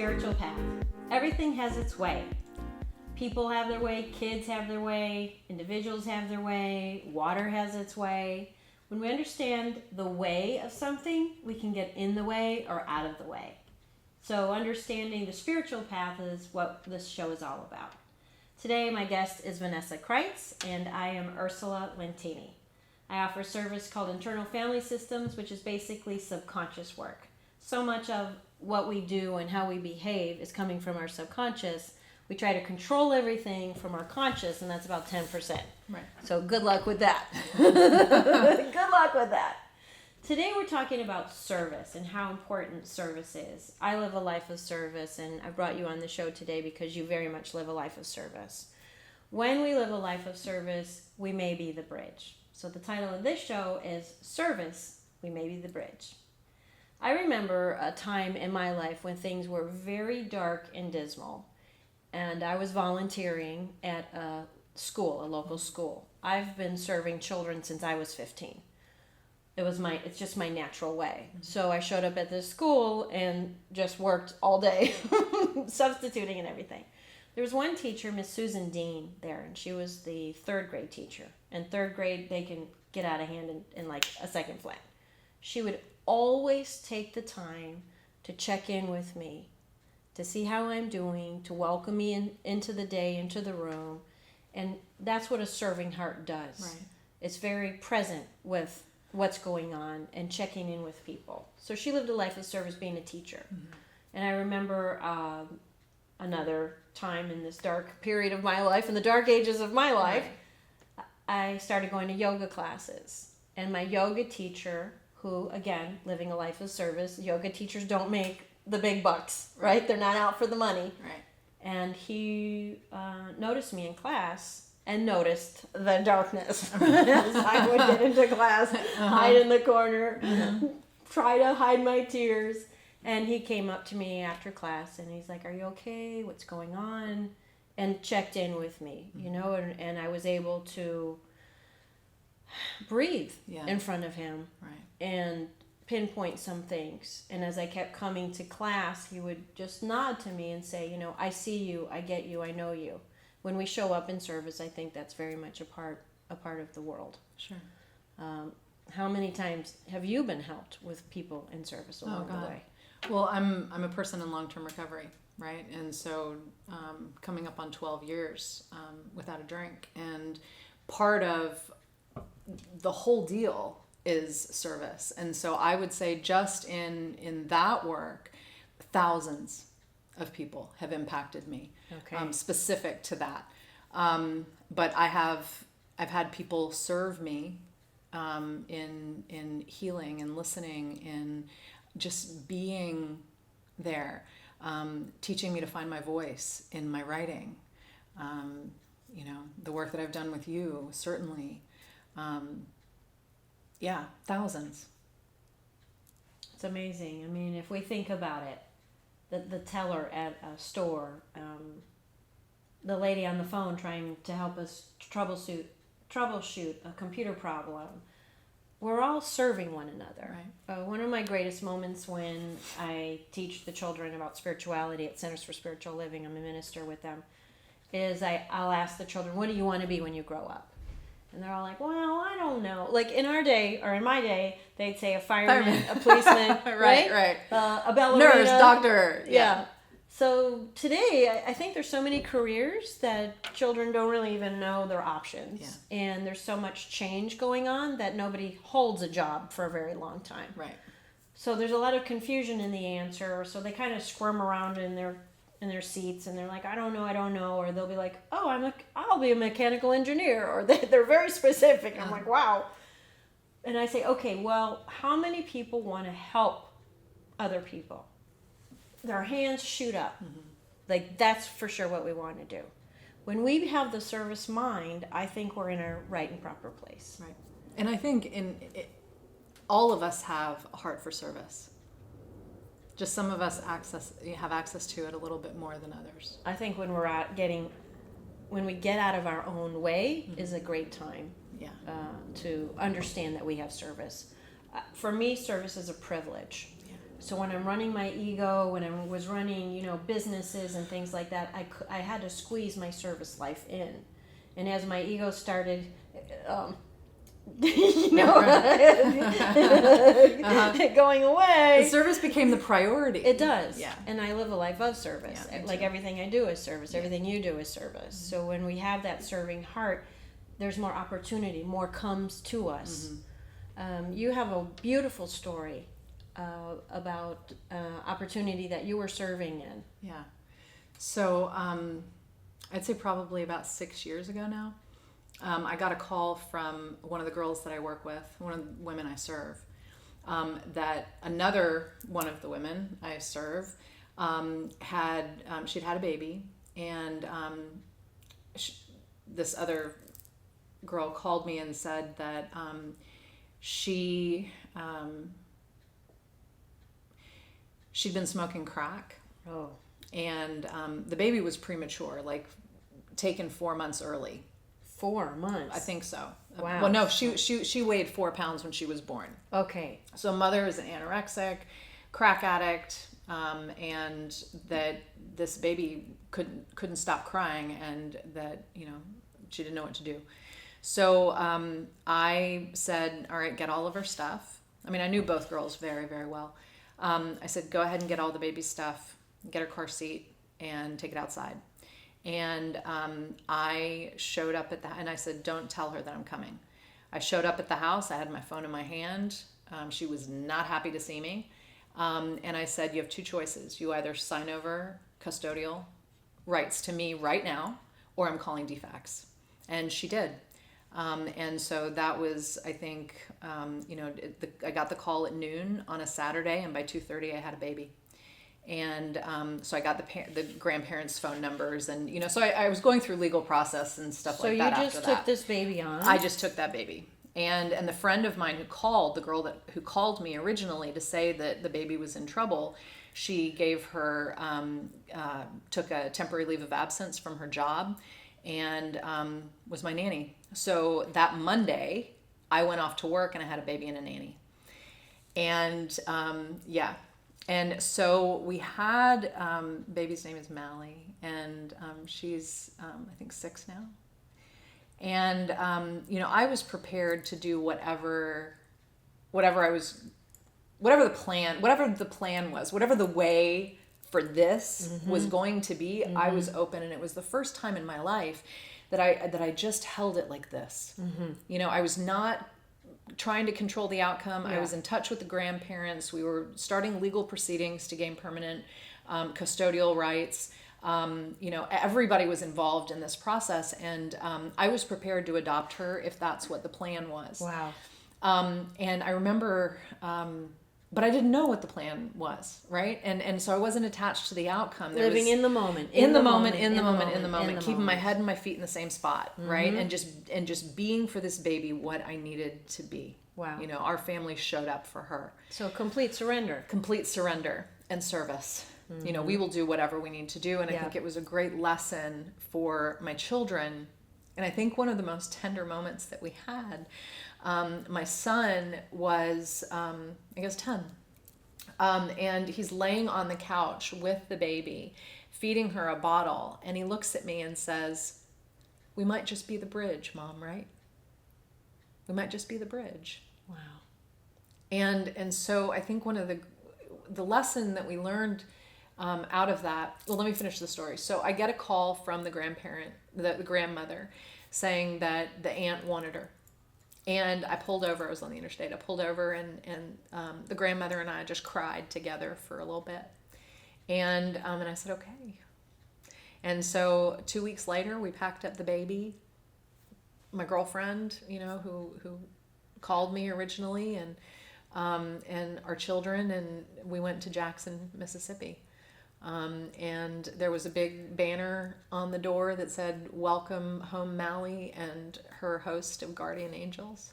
spiritual path. Everything has its way. People have their way, kids have their way, individuals have their way, water has its way. When we understand the way of something, we can get in the way or out of the way. So understanding the spiritual path is what this show is all about. Today my guest is Vanessa Crites and I am Ursula Lentini. I offer a service called Internal Family Systems, which is basically subconscious work. So much of what we do and how we behave is coming from our subconscious. We try to control everything from our conscious, and that's about 10%. Right. So good luck with that. Good luck with that. Today we're talking about service and how important service is. I live a life of service, and I brought you on the show today because you very much live a life of service. When we live a life of service, we may be the bridge. So the title of this show is Service, We May Be the Bridge. I remember a time in my life when things were very dark and dismal, and I was volunteering at a school, a local school. I've been serving children since I was 15. It's just my natural way. So I showed up at this school and just worked all day, substituting and everything. There was one teacher, Miss Susan Dean, there, and she was the third grade teacher. And third grade, they can get out of hand in like a second flat. She would always take the time to check in with me, to see how I'm doing, to welcome me into the day, into the room. And that's what a serving heart does. Right. It's very present with what's going on and checking in with people. So she lived a life of service being a teacher. Mm-hmm. And I remember another time in this dark period of my life, in the dark ages of my life, right, I started going to yoga classes. And my yoga teacher, who, again, living a life of service, yoga teachers don't make the big bucks, right? They're not out for the money. Right. And he noticed me in class and noticed the darkness. As I would get into class, hide in the corner, try to hide my tears. And he came up to me after class and he's like, "Are you okay? What's going on?" And checked in with me, you know, and I was able to breathe in front of him, right, and pinpoint some things. And as I kept coming to class, he would just nod to me and say, you know, "I see you, I get you, I know you." When we show up in service, I think that's very much a part of the world. Sure. How many times have you been helped with people in service along the way? Well, I'm a person in long-term recovery, right? And so coming up on 12 years without a drink, and part of the whole deal is service. And so I would say just in that work, thousands of people have impacted me, specific to that. But I've had people serve me in healing and listening, in just being there, teaching me to find my voice in my writing. You know, the work that I've done with you, certainly. Thousands. It's amazing. I mean, if we think about it, the teller at a store, the lady on the phone trying to help us troubleshoot a computer problem, we're all serving one another. Right. One of my greatest moments when I teach the children about spirituality at Centers for Spiritual Living, I'm a minister with them, is I'll ask the children, "What do you want to be when you grow up?" And they're all like, "Well, I don't know." Like in our day, or in my day, they'd say a fireman, a policeman, right. A ballerina. Nurse, doctor. Yeah. So today, I think there's so many careers that children don't really even know their options. Yeah. And there's so much change going on that nobody holds a job for a very long time. Right. So there's a lot of confusion in the answer. So they kind of squirm around in their seats and they're like, I don't know. Or they'll be like, "Oh, I'll be a mechanical engineer." Or they're very specific. I'm like, wow. And I say, okay, well, how many people want to help other people? Their hands shoot up. Mm-hmm. Like, that's for sure what we want to do. When we have the service mind, I think we're in a right and proper place. Right. And I think all of us have a heart for service. Just some of us have access to it a little bit more than others. I think when we get out of our own way is a great time to understand that we have service. For me, service is a privilege. So when I'm running my ego, when I was running, businesses and things like that, I had to squeeze my service life in. And as my ego started, going away, the service became the priority. It does. Yeah. And I live a life of service. Yeah, like everything I do is service. Everything you do is service. Mm-hmm. So when we have that serving heart, there's more opportunity. More comes to us. Mm-hmm. You have a beautiful story about opportunity that you were serving in. Yeah. So I'd say probably about 6 years ago now, I got a call from one of the girls that I work with, one of the women I serve, that another one of the women I serve she'd had a baby, and this other girl called me and said that she'd been smoking crack. Oh. And the baby was premature, like taken 4 months early. 4 months? I think so. Wow. Well, no, she weighed 4 pounds when she was born. Okay. So mother is an anorexic, crack addict, and that this baby couldn't stop crying, and that she didn't know what to do. So I said, all right, get all of her stuff. I mean, I knew both girls very, very well. I said, go ahead and get all the baby's stuff, get her car seat, and take it outside. And I showed up and I said, don't tell her that I'm coming. I showed up at the house. I had my phone in my hand. She was not happy to see me. And I said, you have two choices. You either sign over custodial rights to me right now, or I'm calling DFACS. And she did. And so that was, I think, I got the call at noon on a Saturday, and by 2:30 I had a baby. And so I got the grandparents' phone numbers, and so I was going through legal process and stuff like that. So you just took this baby on? I just took that baby. And the friend of mine who called, the girl who called me originally to say that the baby was in trouble, she gave her, took a temporary leave of absence from her job, and was my nanny. So that Monday, I went off to work and I had a baby and a nanny. And yeah. And so we had, baby's name is Mally, and she's, I think 6 now. And, I was prepared to do whatever the plan was, whatever the way for this was going to be, I was open. And it was the first time in my life that I just held it like this. I was not trying to control the outcome. Yeah. I was in touch with the grandparents. We were starting legal proceedings to gain permanent custodial rights. Everybody was involved in this process, and I was prepared to adopt her if that's what the plan was. Wow. And I remember, but I didn't know what the plan was, right? And so I wasn't attached to the outcome. Living in the moment. In the moment, keeping my head and my feet in the same spot, right? And just being for this baby what I needed to be. Wow. Our family showed up for her. So complete surrender. Complete surrender and service. We will do whatever we need to do. And I think it was a great lesson for my children. And I think one of the most tender moments that we had, my son was, I guess 10. And he's laying on the couch with the baby, feeding her a bottle. And he looks at me and says, we might just be the bridge, Mom, right? We might just be the bridge. Wow. And so I think one of the lesson that we learned out of that, well, let me finish the story. So I get a call from the grandmother, saying that the aunt wanted her. And I pulled over. I was on the interstate. I pulled over, and the grandmother and I just cried together for a little bit. And I said, okay. And so 2 weeks later, we packed up the baby. My girlfriend, who called me originally, and our children, and we went to Jackson, Mississippi. And there was a big banner on the door that said, "Welcome home, Mally," and her host of guardian angels.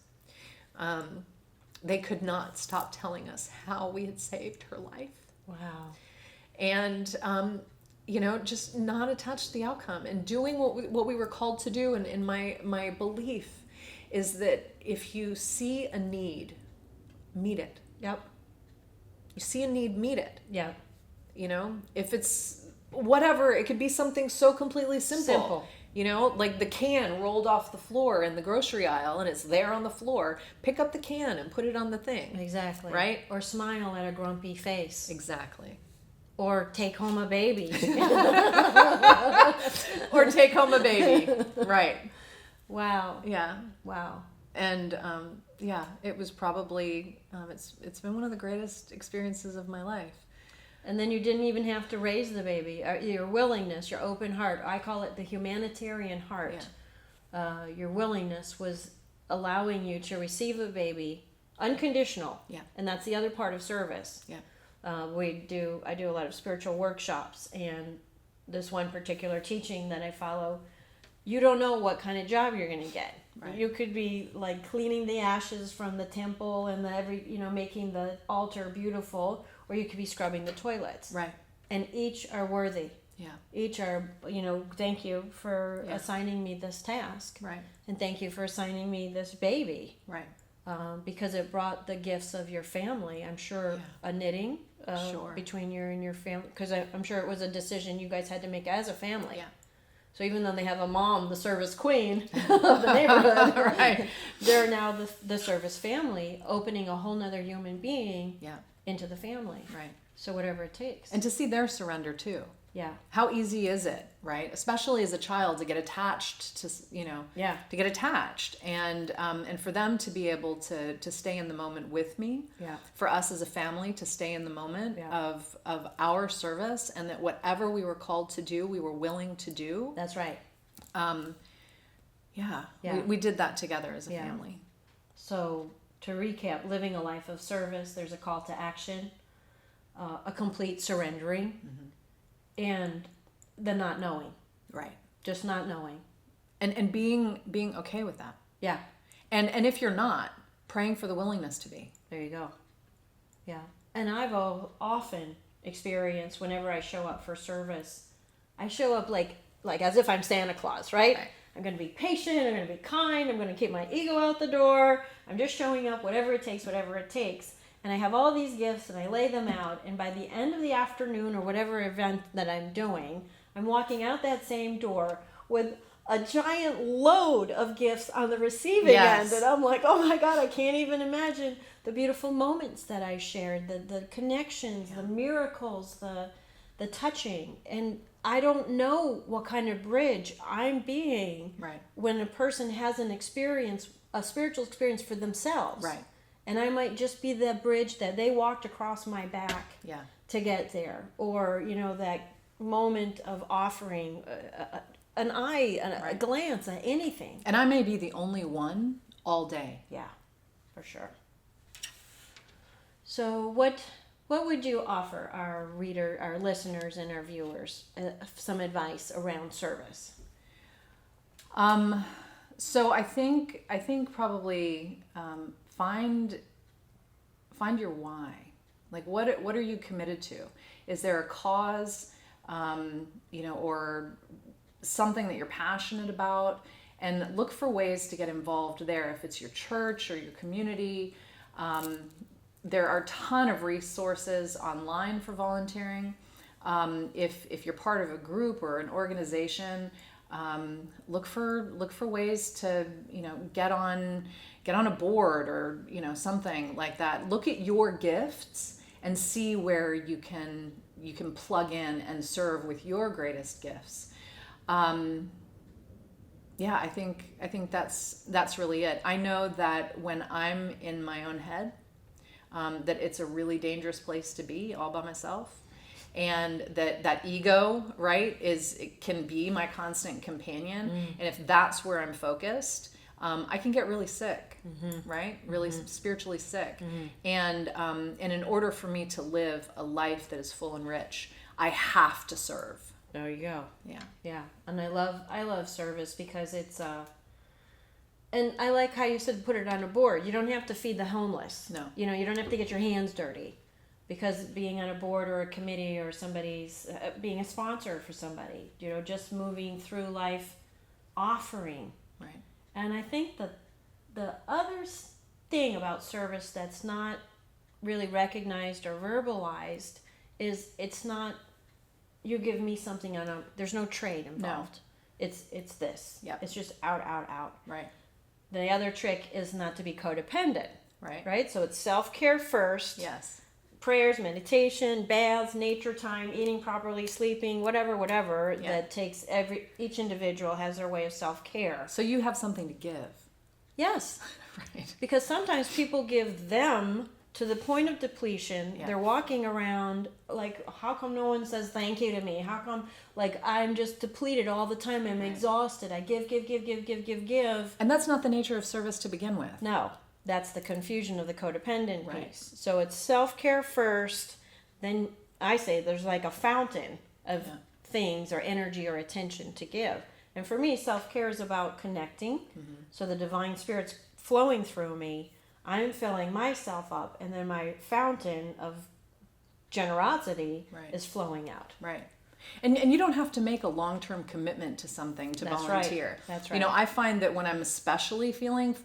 They could not stop telling us how we had saved her life. Wow. And, just not attached to the outcome and doing what we were called to do. And my belief is that if you see a need, meet it. Yep. You see a need, meet it. Yeah. You know, if it's whatever, it could be something so completely simple. You know, like the can rolled off the floor in the grocery aisle and it's there on the floor. Pick up the can and put it on the thing. Exactly. Right? Or smile at a grumpy face. Exactly. Or take home a baby. Or take home a baby. Right. Wow. Yeah. Wow. And yeah, it was probably, it's been one of the greatest experiences of my life. And then you didn't even have to raise the baby. Your willingness, your open heart. I call it the humanitarian heart. Yeah. Your willingness was allowing you to receive a baby unconditional. Yeah. And that's the other part of service. Yeah. I do a lot of spiritual workshops, and this one particular teaching that I follow, you don't know what kind of job you're going to get. Right. You could be like cleaning the ashes from the temple and making the altar beautiful, or you could be scrubbing the toilets. Right. And each are worthy. Yeah. Each are, thank you for assigning me this task. Right. And thank you for assigning me this baby. Right. Because it brought the gifts of your family. I'm sure a knitting Sure. between you and your family. Because I'm sure it was a decision you guys had to make as a family. Yeah. So even though they have a mom, the service queen of the neighborhood, right, they're now the service family, opening a whole nother human being yeah, into the family. right. So whatever it takes. And to see their surrender too. Yeah. How easy is it, right? Especially as a child to get attached to, Yeah. to get attached, and for them to be able to stay in the moment with me. Yeah. For us as a family to stay in the moment Yeah. of our service, and that whatever we were called to do, we were willing to do. That's right. Yeah. Yeah. We did that together as a Yeah. family. So to recap, living a life of service, there's a call to action, a complete surrendering, and the not knowing. Right. Just not knowing. And being okay with that. Yeah. And if you're not, praying for the willingness to be. There you go. Yeah. And I've often experienced whenever I show up for service, I show up like as if I'm Santa Claus, right? Right. I'm going to be patient. I'm going to be kind. I'm going to keep my ego out the door. I'm just showing up, whatever it takes. And I have all these gifts and I lay them out. And by the end of the afternoon or whatever event that I'm doing, I'm walking out that same door with a giant load of gifts on the receiving end. And I'm like, oh my God, I can't even imagine the beautiful moments that I shared, the connections, the miracles, the touching. And I don't know what kind of bridge I'm being Right. when a person has an experience, a spiritual experience for themselves. Right. And I might just be the bridge that they walked across my back Yeah. to get there. Or, that moment of offering an eye, a glance, anything. And I may be the only one all day. Yeah, for sure. So what would you offer our listeners and our viewers, some advice around service? So I think probably find your why. Like what are you committed to? Is there a cause, or something that you're passionate about? And look for ways to get involved there. If it's your church or your community, there are a ton of resources online for volunteering. If you're part of a group or an organization, look for ways to get on a board or something like that. Look at your gifts and see where you can plug in and serve with your greatest gifts. I think that's really it. I know that when I'm in my own head, that it's a really dangerous place to be all by myself. And that ego, right, it can be my constant companion. And if that's where I'm focused, I can get really sick, right? Really spiritually sick. And in order for me to live a life that is full and rich, I have to serve. There you go. Yeah. Yeah. And I love service because it's and I like how you said put it on a board. You don't have to feed the homeless. No. You don't have to get your hands dirty. Because being on a board or a committee or somebody's being a sponsor for somebody, just moving through life, offering. Right. And I think that the other thing about service that's not really recognized or verbalized is it's not you give me something there's no trade involved. It's this. Yep. It's just out. Right. The other trick is not to be codependent. Right. Right? So it's self-care first. Yes. Prayers, meditation, baths, nature time, eating properly, sleeping, whatever Yeah. that takes each individual has their way of self-care. So you have something to give. Yes. Right. Because sometimes people give them to the point of depletion. Yeah. They're walking around like, how come no one says thank you to me? How come, like, I'm just depleted all the time. I'm exhausted. I give. And that's not the nature of service to begin with. No, that's the confusion of the codependent Right. piece. So it's self-care first. Then I say there's like a fountain of things or energy or attention to give. And for me, self-care is about connecting. So the divine spirit's flowing through me. I'm filling myself up, and then my fountain of generosity is flowing out. Right. And you don't have to make a long-term commitment to something to That's volunteer. right. That's right. You know, I find that when I'm especially feeling,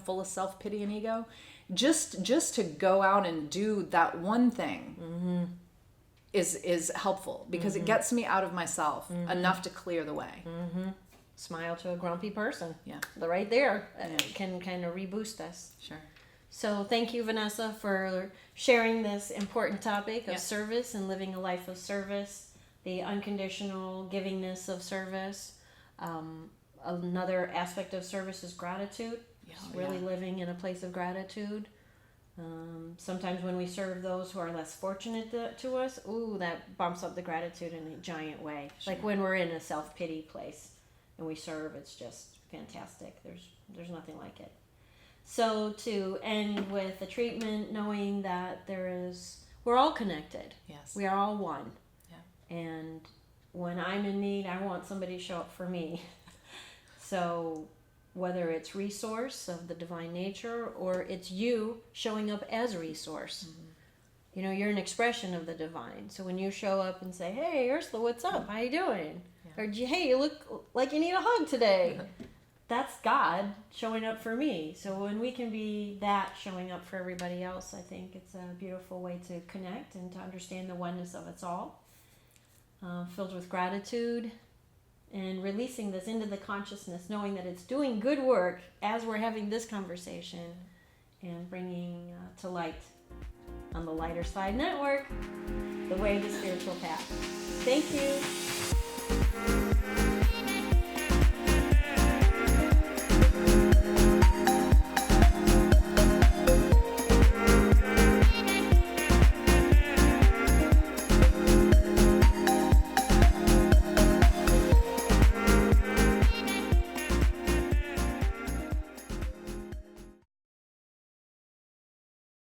full of self-pity and ego, just to go out and do that one thing is helpful, because it gets me out of myself enough to clear the way. Smile to a grumpy person. Yeah. Right there can kind of reboost us. Sure. So thank you, Vanessa, for sharing this important topic of Yeah. service and living a life of service, the unconditional givingness of service. Another aspect of service is gratitude. Really living in a place of gratitude. Sometimes when we serve those who are less fortunate to us, that bumps up the gratitude in a giant way. Sure. Like when we're in a self-pity place and we serve, it's just fantastic. There's nothing like it. So to end with the treatment, knowing that we're all connected. Yes. We are all one. Yeah. And when I'm in need, I want somebody to show up for me. So whether it's resource of the divine nature or it's you showing up as a resource. You're an expression of the divine. So when you show up and say, hey, Ursula, what's up? How you doing? Yeah. Or, hey, you look like you need a hug today. That's God showing up for me. So when we can be that showing up for everybody else, I think it's a beautiful way to connect and to understand the oneness of us all. Filled with gratitude and releasing this into the consciousness, knowing that it's doing good work as we're having this conversation and bringing to light on the Lighter Side Network the way of the spiritual path. Thank you.